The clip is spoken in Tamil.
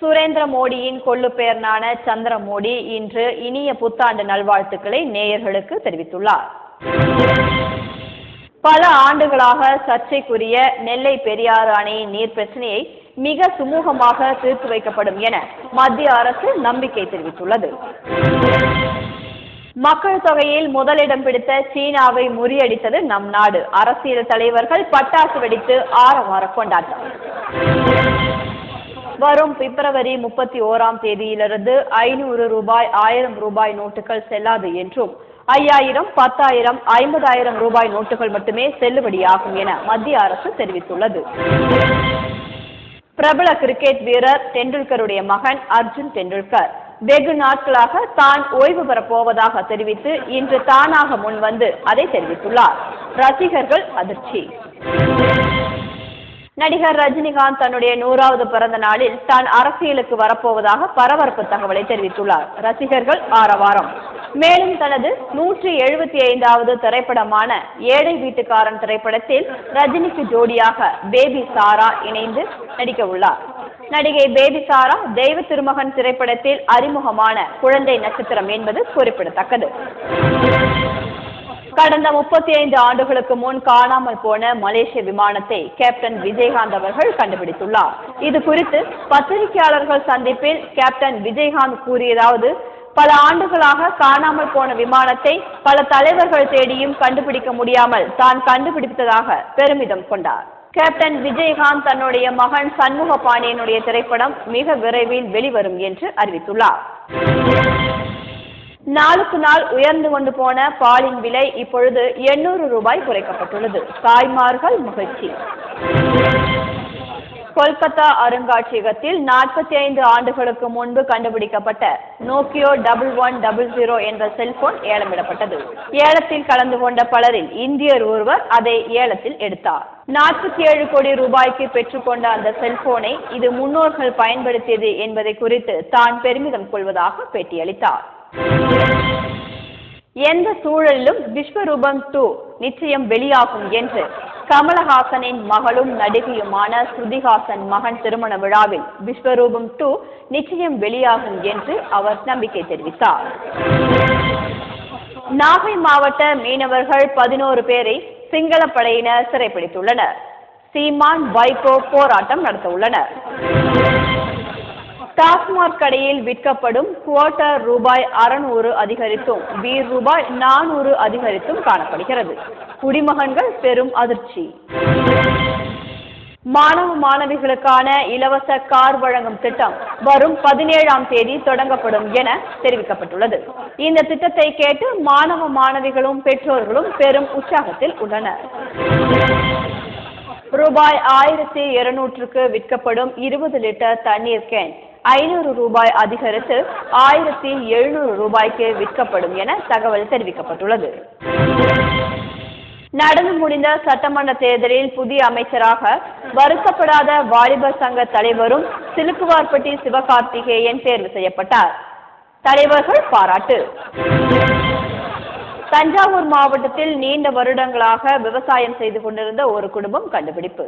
சுரேந்திர மோடியின் கொள்ளுப்பெயர்னான சந்திர மோடி இன்று இனிய புத்தாண்டு நல்வாழ்த்துக்களை நேயர்களுக்கு தெரிவித்துள்ளார். பல ஆண்டுகளாக சர்ச்சைக்குரிய நெல்லை பெரியாறு அணையின் நீர் பிரச்சனையை மிக சுமூகமாக தீர்த்து வைக்கப்படும் என மத்திய அரசு நம்பிக்கை தெரிவித்துள்ளது. மக்கள் தொகையில் முதலிடம் பிடித்த சீனாவை முறியடித்தது நம் நாடு. அரசியல் தலைவர்கள் பட்டாசு வெடித்து ஆரவார கொண்டாட்டம். வரும் பிப்ரவரி 31ஆம் தேதியிலிருந்து 500 ரூபாய் 1000 ரூபாய் நோட்டுகள் செல்லாது என்றும் 5000, 10000, 50000 ரூபாய் நோட்டுகள் மட்டுமே செல்லுபடியாகும் என மத்திய அரசு தெரிவித்துள்ளது. பிரபல கிரிக்கெட் வீரர் டெண்டுல்கருடைய மகன் அர்ஜுன் டெண்டுல்கர் வெகு நாட்களாக தான் ஓய்வு பெறப் போவதாக தெரிவித்து இன்று தானாக முன்வந்து அதை தெரிவித்துள்ளார். ரசிகர்கள் அதிர்ச்சி. நடிகர் ரஜினிகாந்த் தன்னுடைய 100வது பிறந்த நாளில் தான் அரசியலுக்கு வரப்போவதாக பரபரப்பு தகவலை தெரிவித்துள்ளார். ரசிகர்கள் ஆரவாரம். மேலும் தனது 175வது திரைப்படமான ஏழை வீட்டுக்காரன் திரைப்படத்தில் ரஜினிக்கு ஜோடியாக பேபி சாரா இணைந்து நடிக்க உள்ளார். நடிகை பேபி சாரா தெய்வ திருமகன் திரைப்படத்தில் அறிமுகமான குழந்தை நட்சத்திரம் என்பது குறிப்பிடத்தக்கது. கடந்த 35 ஆண்டுகளுக்கு முன் காணாமல் போன மலேசிய விமானத்தை கேப்டன் விஜயகாந்த் அவர்கள் கண்டுபிடித்துள்ளார். இது குறித்து பத்திரிகையாளர்கள் சந்திப்பில் கேப்டன் விஜயகாந்த் கூறியதாவது, பல ஆண்டுகளாக காணாமல் போன விமானத்தை பல தலைவர்கள் தேடியும் கண்டுபிடிக்க முடியாமல் தான் கண்டுபிடித்ததாக பெருமிதம் கொண்டார். கேப்டன் விஜயகாந்த் தன்னுடைய மகன் சண்முக பாண்டியனுடைய திரைப்படம் மிக விரைவில் வெளிவரும் என்று அறிவித்துள்ளார். நாளுக்கு நாள் உயர்ந்து கொண்டு போன பாலின் விலை இப்பொழுது 800 ரூபாய் குறைக்கப்பட்டுள்ளது. தாய்மார்கள் மகிழ்ச்சி. கொல்கத்தா அருங்காட்சியகத்தில் 45 ஆண்டுகளுக்கு முன்பு கண்டுபிடிக்கப்பட்ட நோக்கியோ 1100 என்ற செல்போன் ஏலமிடப்பட்டது. ஏலத்தில் கலந்து கொண்ட பலரில் இந்தியர் ஒருவர் அதை ஏலத்தில் எடுத்தார். 47 கோடி ரூபாய்க்கு பெற்றுக்கொண்ட அந்த செல்போனை இது முன்னோர்கள் பயன்படுத்தியது என்பதை குறித்து தான் பெருமிதம் கொள்வதாக பேட்டியளித்தார். எந்த சூழலிலும் விஸ்வரூபம் 2 நிச்சயம் வெளியாகும் என்று கமலஹாசனின் மகளும் நடிகையுமான ஸ்ருதிஹாசன் மகன் திருமண விழாவில் விஸ்வரூபம் 2 நிச்சயம் வெளியாகும் என்று அவர் நம்பிக்கை தெரிவித்தார். நாகை மாவட்ட மீனவர்கள் 11 பேரை சிங்கள படையினர் சிறைப்பிடித்துள்ளனர். சீமான், வைகோ போராட்டம் நடத்த உள்ளனர். டாஸ்மாக் கடையில் விற்கப்படும் குவார்ட்டர் ரூபாய் 600 அதிகரித்தும் பீர் ரூபாய் 400 அதிகரித்தும் காணப்படுகிறது. குடிமகன்கள் பெரும் அதிர்ச்சி. மாணவ மாணவிகளுக்கான இலவச கார் வழங்கும் திட்டம் வரும் 17ஆம் தேதி தொடங்கப்படும் என தெரிவிக்கப்பட்டுள்ளது. இந்த திட்டத்தை கேட்டு மாணவ மாணவிகளும் பெற்றோர்களும் பெரும் உற்சாகத்தில் உள்ளனர். ரூபாய் 1200க்கு விற்கப்படும் 20 லிட்டர் தண்ணீர் கேன் 500 ரூபாய் அதிகரித்து 1700 ரூபாய்க்கு விற்கப்படும் என தகவல் தெரிவிக்கப்பட்டுள்ளது. நடந்து முடிந்த சட்டமன்ற தேர்தலில் புதிய அமைச்சராக வருத்தப்படாத வாலிபர் சங்க தலைவரும் சிலுக்குவார்பட்டி சிவகார்த்திகேயன் தேர்வு செய்யப்பட்டார். தலைவர்கள் பாராட்டு. தஞ்சாவூர் மாவட்டத்தில் நீண்ட வருடங்களாக விவசாயம் செய்து கொண்டிருந்த ஒரு குடும்பம் கண்டுபிடிப்பு.